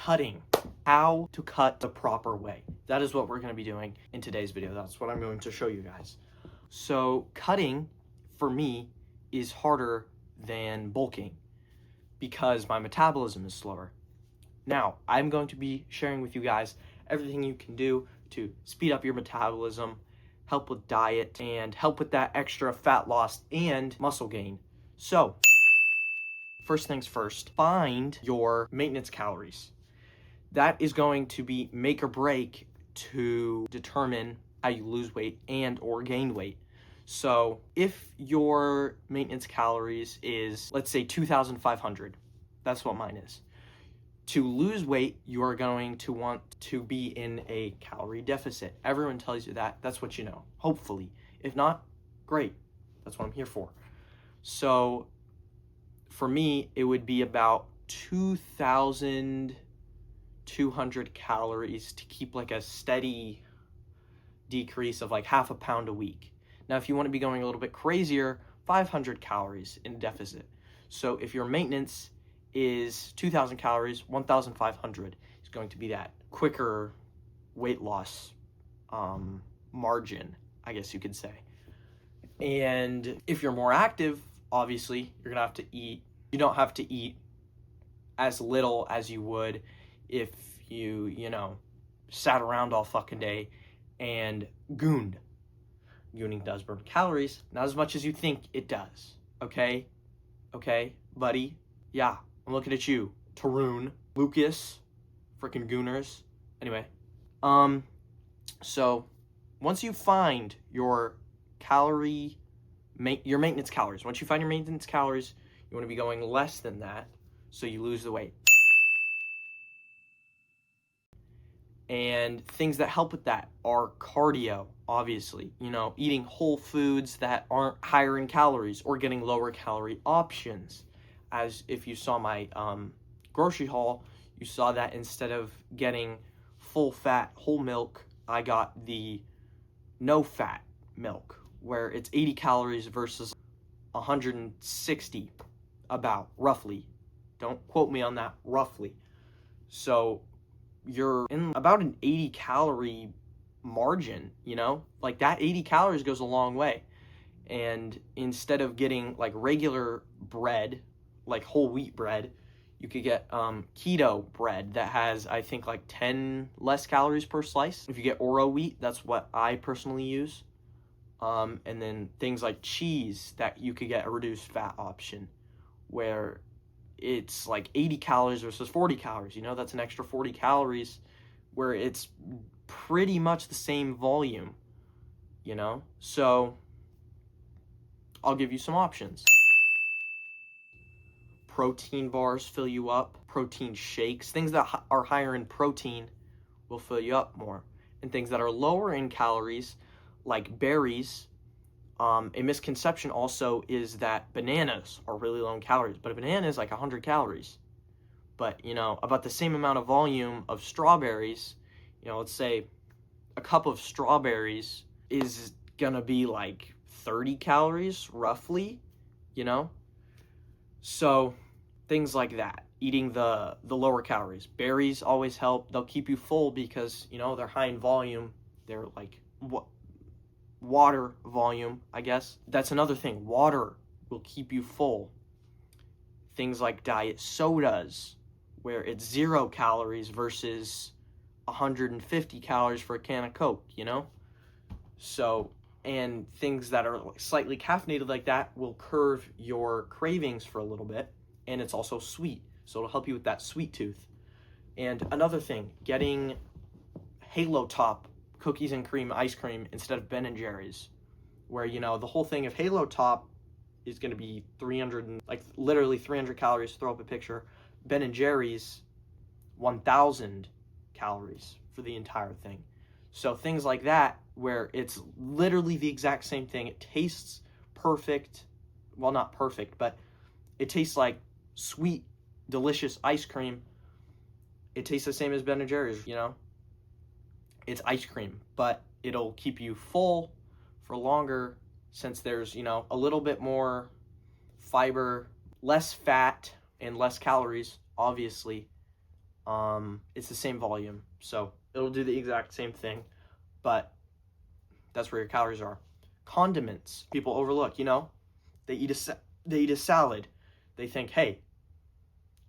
cutting. How to cut the proper way. That is what we're going to be doing in today's video. That's what I'm going to show you guys. So cutting for me is harder than bulking because my metabolism is slower. Now, I'm going to be sharing with you guys everything you can do to speed up your metabolism, help with diet, and help with that extra fat loss and muscle gain. So, first things first, find your maintenance calories. That is going to be make or break to determine how you lose weight and or gain weight. So if your maintenance calories is, let's say 2,500, that's what mine is. To lose weight, you are going to want to be in a calorie deficit. Everyone tells you that. That's what you know, hopefully. If not, great. That's what I'm here for. So for me, it would be about 2,200 calories to keep like a steady decrease of like half a pound a week. Now, if you want to be going a little bit crazier, 500 calories in deficit. So if your maintenance is 2,000 calories, 1,500 is going to be that quicker weight loss margin, I guess you could say. And if you're more active, obviously, you're going to have to eat. You don't have to eat as little as you would if you sat around all fucking day and gooned. Gooning does burn calories, not as much as you think it does. Okay, buddy? Yeah, I'm looking at you. Tarun, Lucas, freaking gooners. Anyway, so once you find your maintenance calories, you want to be going less than that so you lose the weight. And things that help with that are cardio, obviously. Eating whole foods that aren't higher in calories or getting lower calorie options. As if you saw my grocery haul, you saw that instead of getting full fat whole milk, I got the no fat milk, where it's 80 calories versus 160, about, roughly. Don't quote me on that, roughly. So you're in about an 80 calorie margin, like that 80 calories goes a long way. And instead of getting like regular bread, like whole wheat bread, you could get keto bread that has, I think, like 10 less calories per slice. If you get Oro wheat, that's what I personally use. And then things like cheese, that you could get a reduced fat option where it's like 80 calories versus 40 calories. That's an extra 40 calories where it's pretty much the same volume, So I'll give you some options. Protein bars fill you up. Protein shakes, things that are higher in protein will fill you up more. And things that are lower in calories, like berries. A misconception also is that bananas are really low in calories, but a banana is like 100 calories. But, about the same amount of volume of strawberries, let's say a cup of strawberries is gonna be like 30 calories, roughly, So things like that, eating the lower calories. Berries always help. They'll keep you full because, they're high in volume. They're like water volume, I guess. That's another thing. Water will keep you full. Things like diet sodas, where it's 0 calories versus 150 calories for a can of Coke, So, and things that are slightly caffeinated like that will curve your cravings for a little bit, and it's also sweet, so it'll help you with that sweet tooth. And another thing, getting Halo Top cookies and cream ice cream instead of Ben & Jerry's, where, the whole thing of Halo Top is going to be 300 calories, throw up a picture. Ben & Jerry's, 1,000 calories for the entire thing. So things like that, where it's literally the exact same thing. It tastes perfect. Well, not perfect, but it tastes like sweet, delicious ice cream. It tastes the same as Ben & Jerry's, It's ice cream, but it'll keep you full for longer since there's, a little bit more fiber, less fat, and less calories, obviously, It's the same volume, so it'll do the exact same thing, but that's where your calories are. Condiments, people overlook, they eat a salad. They think, hey,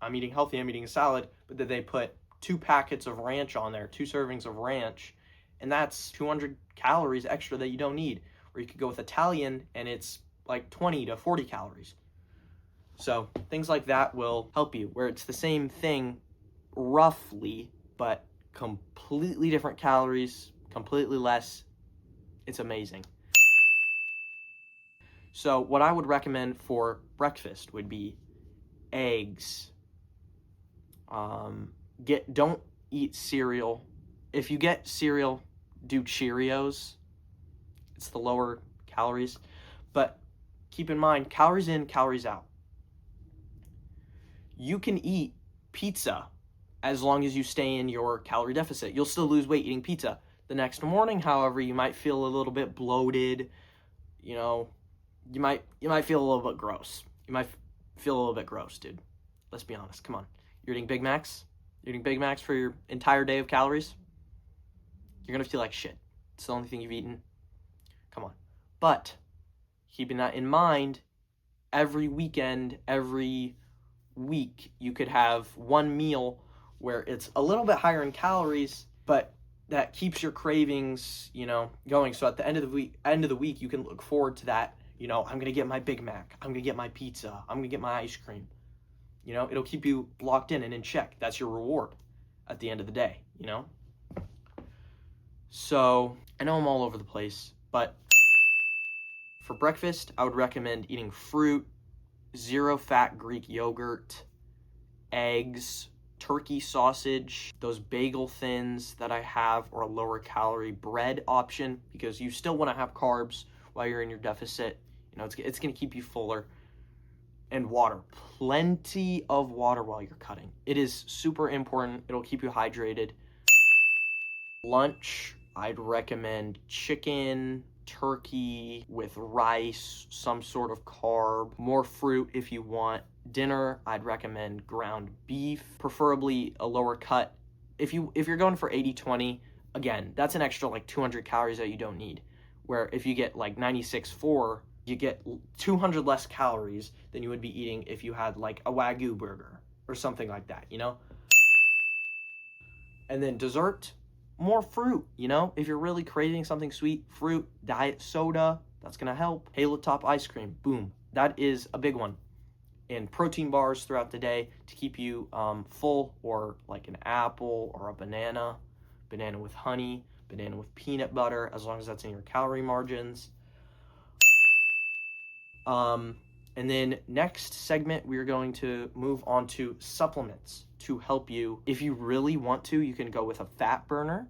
I'm eating healthy, I'm eating a salad, but then they put 2 packets of ranch on there, 2 servings of ranch, and that's 200 calories extra that you don't need. Or you could go with Italian, and it's like 20 to 40 calories. So things like that will help you, where it's the same thing roughly, but completely different calories, completely less. It's amazing. So what I would recommend for breakfast would be eggs. Don't eat cereal. If you get cereal, do Cheerios. It's the lower calories, but keep in mind, calories in, calories out. You can eat pizza as long as you stay in your calorie deficit. You'll still lose weight eating pizza. The next morning, however, you might feel a little bit bloated. You might feel a little bit gross. You might feel a little bit gross, dude. Let's be honest. Come on. You're eating Big Macs? You're eating Big Macs for your entire day of calories? You're going to feel like shit. It's the only thing you've eaten. Come on. But keeping that in mind, every weekend, every week, you could have one meal where it's a little bit higher in calories, but that keeps your cravings, going. So at the end of the week, you can look forward to that. I'm going to get my Big Mac. I'm going to get my pizza. I'm going to get my ice cream. It'll keep you locked in and in check. That's your reward at the end of the day, So I know I'm all over the place, but for breakfast, I would recommend eating fruit, zero-fat Greek yogurt, eggs, turkey sausage, those bagel thins that I have, or a lower calorie bread option, because you still want to have carbs while you're in your deficit. It's going to keep you fuller. And water. Plenty of water while you're cutting. It is super important. It'll keep you hydrated. Lunch, I'd recommend chicken, turkey with rice, some sort of carb, more fruit if you want. Dinner, I'd recommend ground beef, preferably a lower cut. If you're going for 80-20, again, that's an extra like 200 calories that you don't need. Where if you get like 96.4, you get 200 less calories than you would be eating if you had like a Wagyu burger or something like that, And then dessert, more fruit, If you're really craving something sweet, fruit, diet soda, that's going to help. Halo Top ice cream, boom. That is a big one. And protein bars throughout the day to keep you full, or like an apple or a banana with honey, banana with peanut butter, as long as that's in your calorie margins. And then next segment, we are going to move on to supplements to help you. If you really want to, you can go with a fat burner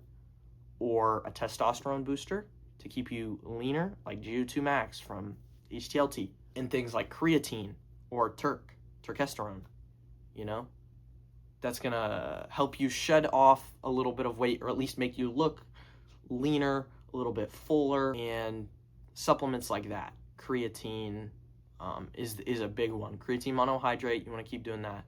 or a testosterone booster to keep you leaner, like GU2 Max from HTLT, and things like creatine or turkesterone, That's going to help you shed off a little bit of weight, or at least make you look leaner, a little bit fuller, and supplements like that. Creatine is a big one. Creatine monohydrate, you want to keep doing that.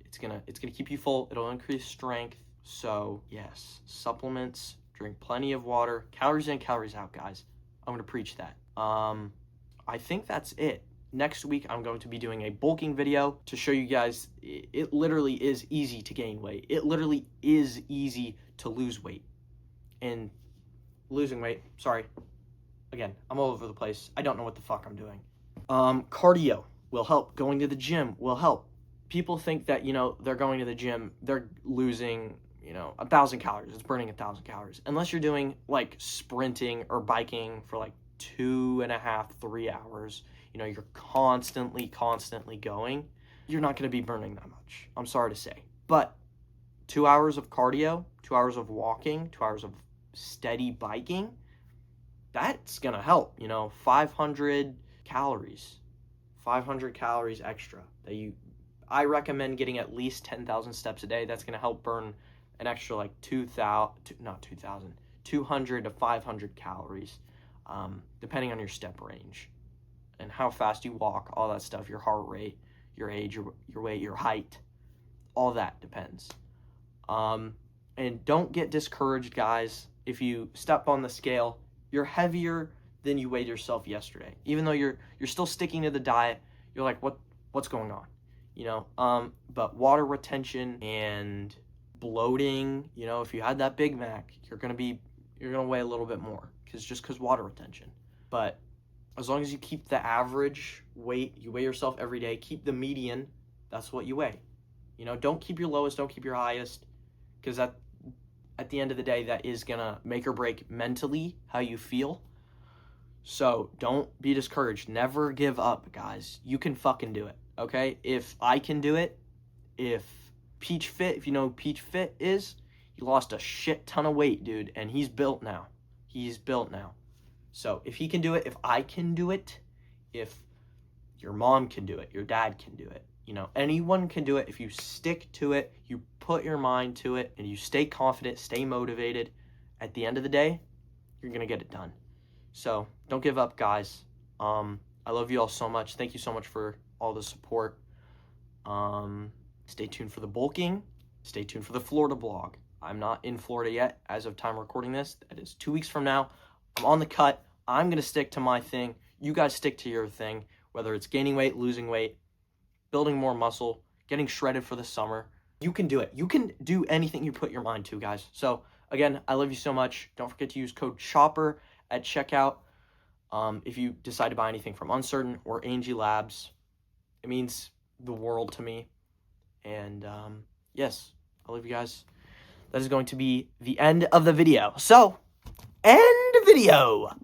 It's gonna keep you full. It'll increase strength. So yes, supplements. Drink plenty of water. Calories in, calories out, guys. I'm gonna preach that. I think that's it. Next week, I'm going to be doing a bulking video to show you guys it literally is easy to gain weight. It literally is easy to lose weight. And losing weight, sorry. Again, I'm all over the place. I don't know what the fuck I'm doing. Cardio will help. Going to the gym will help. People think that, they're going to the gym, they're losing, 1,000 calories. It's burning 1,000 calories. Unless you're doing like sprinting or biking for like 2.5, 3 hours, you're constantly going, you're not going to be burning that much. I'm sorry to say. But 2 hours of cardio, 2 hours of walking, 2 hours of steady biking, that's going to help, 500 calories extra that I recommend getting at least 10,000 steps a day. That's going to help burn an extra like 200 to 500 calories, depending on your step range and how fast you walk, all that stuff, your heart rate, your age, your weight, your height, all that depends. And don't get discouraged, guys. If you step on the scale, you're heavier than you weighed yourself yesterday. Even though you're still sticking to the diet, you're like, what's going on? But water retention and bloating, if you had that Big Mac, you're gonna weigh a little bit more because water retention. But as long as you keep the average weight, you weigh yourself every day, keep the median, that's what you weigh. Don't keep your lowest, don't keep your highest, because at the end of the day, that is gonna make or break mentally how you feel. So don't be discouraged. Never give up, guys. You can fucking do it, okay? If I can do it, if Peach Fit, if you know who Peach Fit is, he lost a shit ton of weight, dude, and he's built now. So if he can do it, if I can do it, if your mom can do it, your dad can do it, anyone can do it if you stick to it, you put your mind to it, and you stay confident, stay motivated. At the end of the day, you're going to get it done. So don't give up, guys. I love you all so much. Thank you so much for all the support. Stay tuned for the bulking. Stay tuned for the Florida blog. I'm not in Florida yet as of time recording this. That is 2 weeks from now. I'm on the cut. I'm going to stick to my thing. You guys stick to your thing, whether it's gaining weight, losing weight, building more muscle, getting shredded for the summer. You can do it. You can do anything you put your mind to, guys. So again, I love you so much. Don't forget to use code CHOPPER at checkout. If you decide to buy anything from Uncertain or Angie Labs, it means the world to me. And yes, I love you guys. That is going to be the end of the video. So, end video.